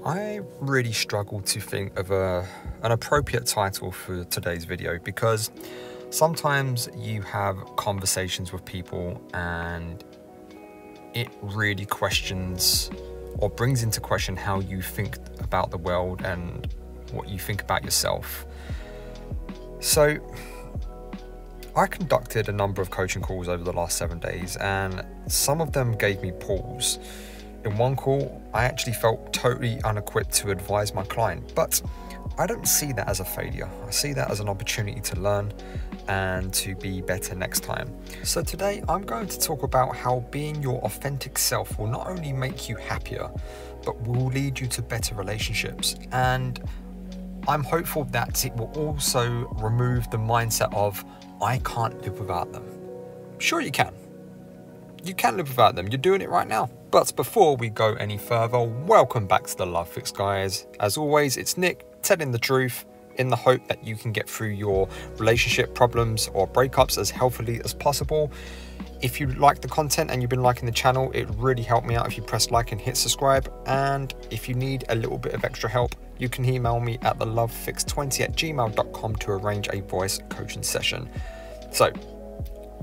I really struggle to think of an appropriate title for today's video because sometimes you have conversations with people and it really questions or brings into question how you think about the world and what you think about yourself. So I conducted a number of coaching calls over the last 7 days and some of them gave me pause. In one call, I actually felt totally unequipped to advise my client, but I don't see that as a failure. I see that as an opportunity to learn and to be better next time. So today I'm going to talk about how being your authentic self will not only make you happier, but will lead you to better relationships. And I'm hopeful that it will also remove the mindset of, I can't live without them. Sure you can. You can live without them. You're doing it right now. But before we go any further, welcome back to the Love Fix, guys. As always, it's Nick telling the truth in the hope that you can get through your relationship problems or breakups as healthily as possible. If you like the content and you've been liking the channel, it really helped me out if you press like and hit subscribe. And if you need a little bit of extra help, you can email me at thelovefix20@gmail.com to arrange a voice coaching session. So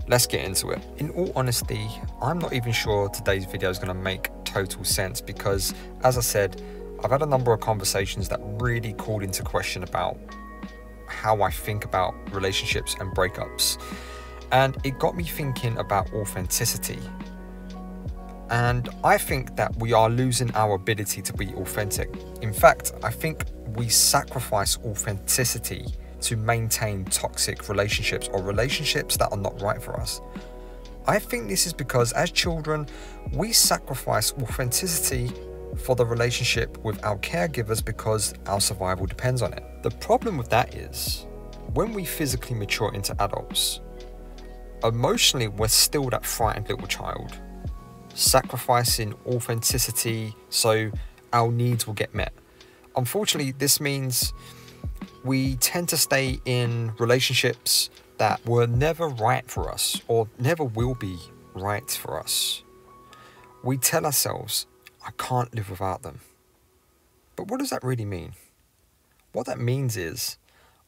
let's get into it. In all honesty, I'm not even sure today's video is going to make total sense because, as I said, I've had a number of conversations that really called into question about how I think about relationships and breakups. And it got me thinking about authenticity. And I think that we are losing our ability to be authentic. In fact, I think we sacrifice authenticity to maintain toxic relationships or relationships that are not right for us. I think this is because as children, we sacrifice authenticity for the relationship with our caregivers because our survival depends on it. The problem with that is when we physically mature into adults, emotionally we're still that frightened little child, sacrificing authenticity so our needs will get met. Unfortunately, this means we tend to stay in relationships that were never right for us or never will be right for us. We tell ourselves, I can't live without them. But what does that really mean? What that means is,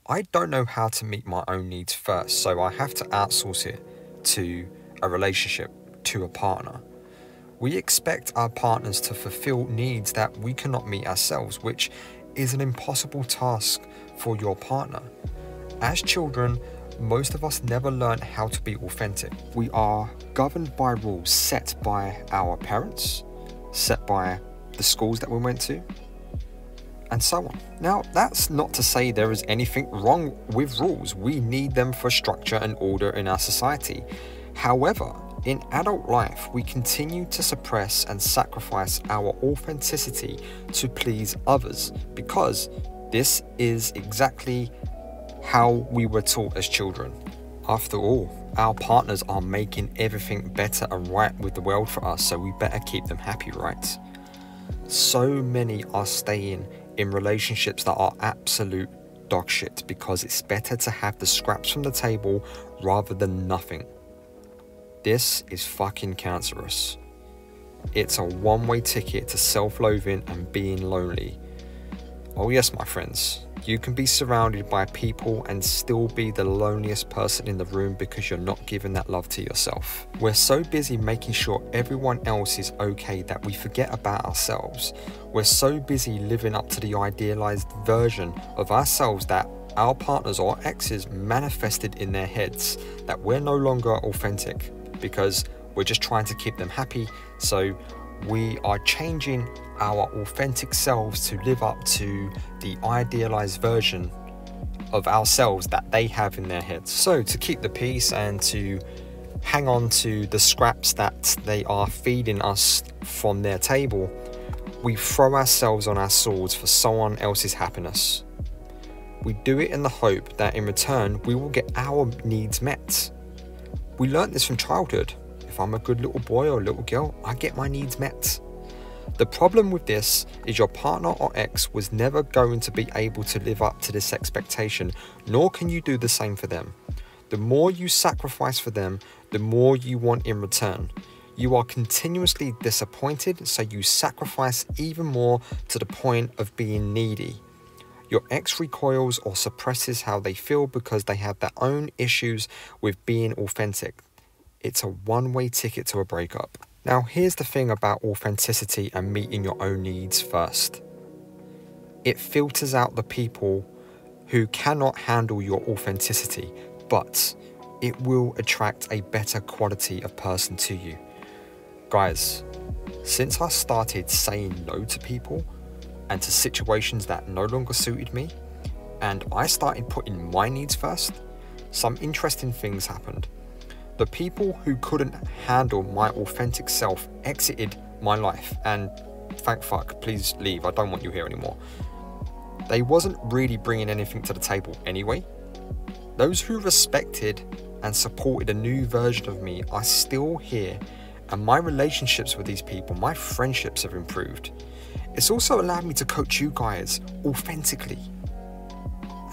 I don't know how to meet my own needs first, so I have to outsource it to a relationship, to a partner. We expect our partners to fulfill needs that we cannot meet ourselves, which is an impossible task for your partner. As children, most of us never learn how to be authentic. We are governed by rules set by our parents, set by the schools that we went to, and so on. Now, that's not to say there is anything wrong with rules. We need them for structure and order in our society. However, in adult life, we continue to suppress and sacrifice our authenticity to please others because this is exactly how we were taught as children. After all, our partners are making everything better and right with the world for us, so we better keep them happy, right? So many are staying in relationships that are absolute dog shit because it's better to have the scraps from the table rather than nothing. This is fucking cancerous. It's a one-way ticket to self-loathing and being lonely. Oh yes, my friends, you can be surrounded by people and still be the loneliest person in the room because you're not giving that love to yourself. We're so busy making sure everyone else is okay that we forget about ourselves. We're so busy living up to the idealized version of ourselves that our partners or exes manifested in their heads that we're no longer authentic because we're just trying to keep them happy. So we are changing our authentic selves to live up to the idealized version of ourselves that they have in their heads. So to keep the peace and to hang on to the scraps that they are feeding us from their table, we throw ourselves on our swords for someone else's happiness. We do it in the hope that in return we will get our needs met. We learned this from childhood. If I'm a good little boy or little girl, I get my needs met. The problem with this is your partner or ex was never going to be able to live up to this expectation, nor can you do the same for them. The more you sacrifice for them, the more you want in return. You are continuously disappointed, so you sacrifice even more to the point of being needy. Your ex recoils or suppresses how they feel because they have their own issues with being authentic. It's a one-way ticket to a breakup. Now, here's the thing about authenticity and meeting your own needs first. It filters out the people who cannot handle your authenticity, but it will attract a better quality of person to you. Guys, since I started saying no to people and to situations that no longer suited me, and I started putting my needs first, some interesting things happened. The people who couldn't handle my authentic self exited my life, and thank fuck, please leave, I don't want you here anymore. They wasn't really bringing anything to the table anyway. Those who respected and supported a new version of me are still here, and my relationships with these people, my friendships have improved. It's also allowed me to coach you guys authentically.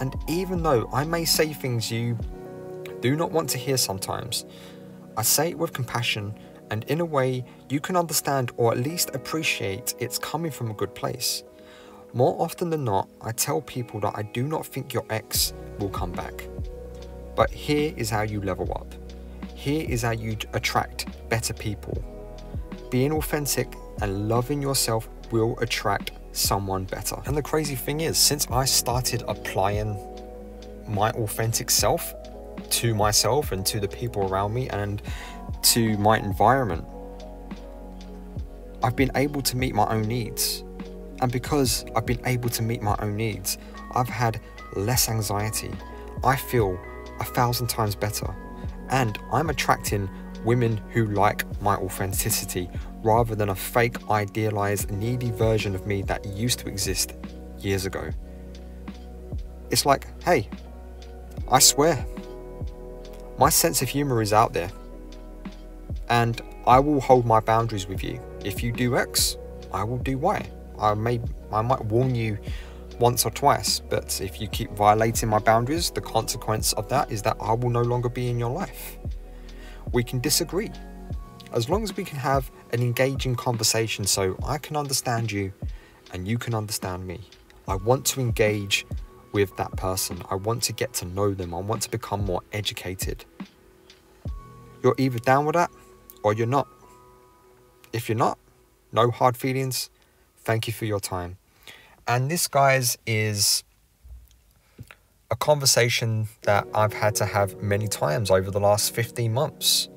And even though I may say things you do not want to hear sometimes, I say it with compassion, and in a way you can understand or at least appreciate it's coming from a good place. More often than not, I tell people that I do not think your ex will come back. But here is how you level up. Here is how you attract better people. Being authentic and loving yourself will attract someone better. And the crazy thing is, since I started applying my authentic self to myself and to the people around me and to my environment, I've been able to meet my own needs. And because I've been able to meet my own needs, I've had less anxiety. I feel 1,000 times better. And I'm attracting women who like my authenticity rather than a fake, idealized, needy version of me that used to exist years ago. It's like, hey, I swear, my sense of humor is out there. And I will hold my boundaries with you. If you do X, I will do Y. I might warn you once or twice, but if you keep violating my boundaries, the consequence of that is that I will no longer be in your life. We can disagree, as long as we can have an engaging conversation so I can understand you and you can understand me. I want to engage with that person. I want to get to know them. I want to become more educated. You're either down with that or you're not. If you're not, no hard feelings. Thank you for your time. And this, guys, is a conversation that I've had to have many times over the last 15 months.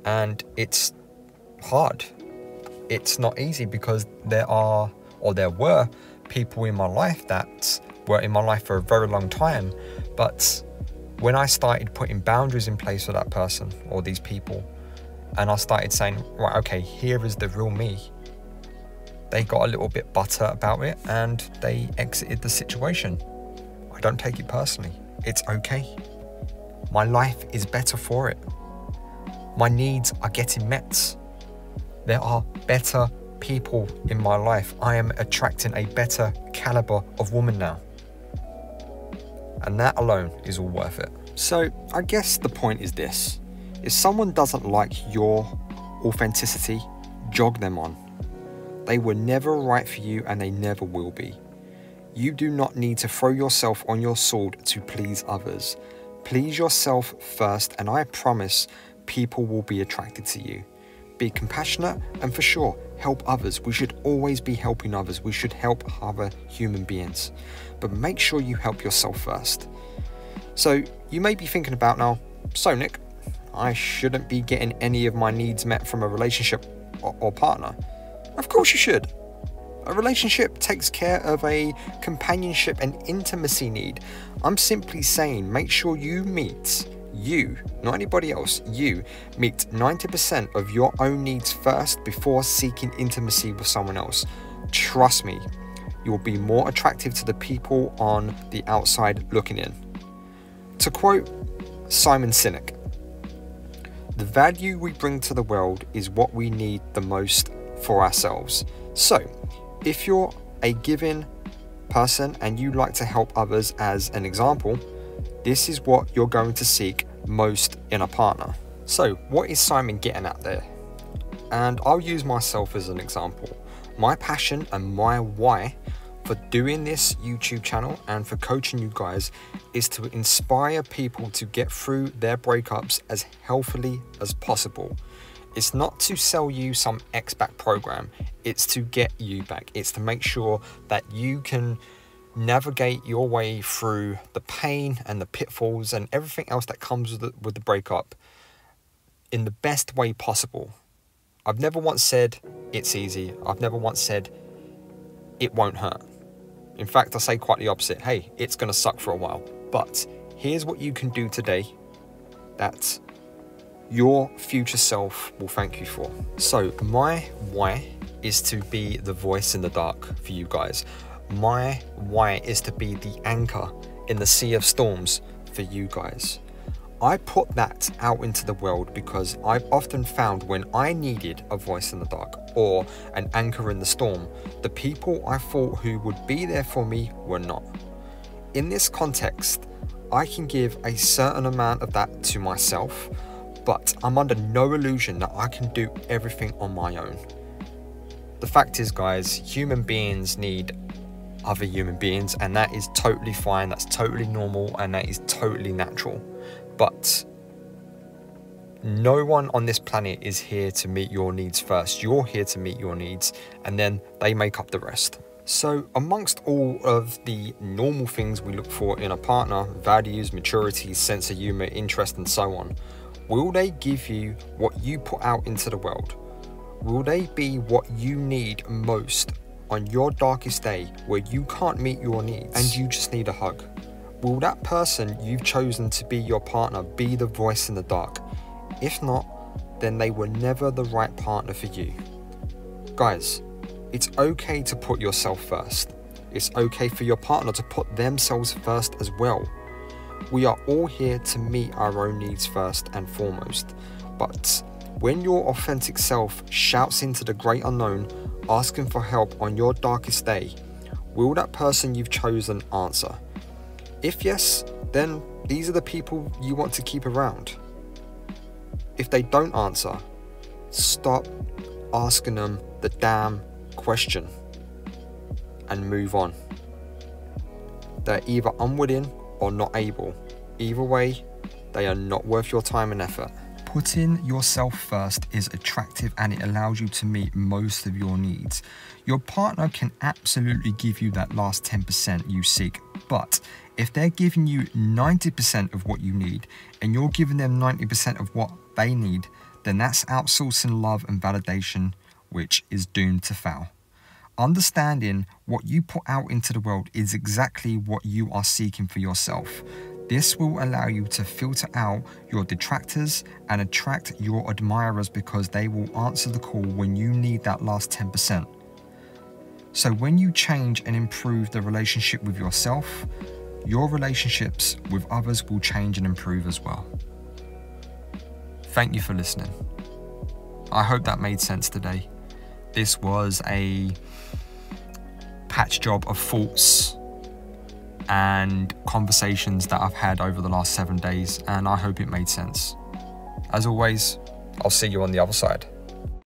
And it's hard. It's not easy because there were people in my life that were in my life for a very long time. But when I started putting boundaries in place for that person or these people, and I started saying, right, okay, here is the real me, they got a little bit butter about it and they exited the situation. I don't take it personally. It's okay. My life is better for it. My needs are getting met. There are better people in my life. I am attracting a better caliber of woman now. And that alone is all worth it. So I guess the point is this. If someone doesn't like your authenticity, jog them on. They were never right for you and they never will be. You do not need to throw yourself on your sword to please others. Please yourself first, and I promise people will be attracted to you. Be compassionate and for sure, help others. We should always be helping others. We should help other human beings. But make sure you help yourself first. So you may be thinking about now, so Nick, I shouldn't be getting any of my needs met from a relationship or partner. Of course you should. A relationship takes care of a companionship and intimacy need. I'm simply saying make sure you, not anybody else, you meet 90% of your own needs first before seeking intimacy with someone else. Trust me, you will be more attractive to the people on the outside looking in. To quote Simon Sinek, the value we bring to the world is what we need the most for ourselves. So, if you're a giving person and you like to help others as an example, this is what you're going to seek most in a partner. So, what is Simon getting at there? And I'll use myself as an example. My passion and my why for doing this YouTube channel and for coaching you guys is to inspire people to get through their breakups as healthily as possible. It's not to sell you some X-back program, it's to get you back. It's to make sure that you can navigate your way through the pain and the pitfalls and everything else that comes with the breakup in the best way possible. I've never once said it's easy. I've never once said it won't hurt. In fact, I say quite the opposite. Hey, it's going to suck for a while. But here's what you can do today that your future self will thank you for. So my why is to be the voice in the dark for you guys. My why is to be the anchor in the sea of storms for you guys. I put that out into the world because I've often found when I needed a voice in the dark or an anchor in the storm, the people I thought who would be there for me were not. In this context, I can give a certain amount of that to myself, but I'm under no illusion that I can do everything on my own. The fact is, guys, human beings need other human beings, and that is totally fine, that's totally normal, and that is totally natural. But no one on this planet is here to meet your needs first. You're here to meet your needs, and then they make up the rest. So amongst all of the normal things we look for in a partner, values, maturity, sense of humor, interest, and so on, will they give you what you put out into the world? Will they be what you need most on your darkest day where you can't meet your needs and you just need a hug? Will that person you've chosen to be your partner be the voice in the dark? If not, then they were never the right partner for you. Guys, it's okay to put yourself first. It's okay for your partner to put themselves first as well. We are all here to meet our own needs first and foremost. But when your authentic self shouts into the great unknown, asking for help on your darkest day, will that person you've chosen answer? If yes, then these are the people you want to keep around. If they don't answer, stop asking them the damn question and move on. They're either unwilling or not able. Either way, they are not worth your time and effort. Putting yourself first is attractive and it allows you to meet most of your needs. Your partner can absolutely give you that last 10% you seek, but if they're giving you 90% of what you need and you're giving them 90% of what they need, then that's outsourcing love and validation, which is doomed to fail. Understanding what you put out into the world is exactly what you are seeking for yourself. This will allow you to filter out your detractors and attract your admirers because they will answer the call when you need that last 10%. So when you change and improve the relationship with yourself, your relationships with others will change and improve as well. Thank you for listening. I hope that made sense today. This was a patch job of thoughts and conversations that I've had over the last 7 days, and I hope it made sense. As always, I'll see you on the other side.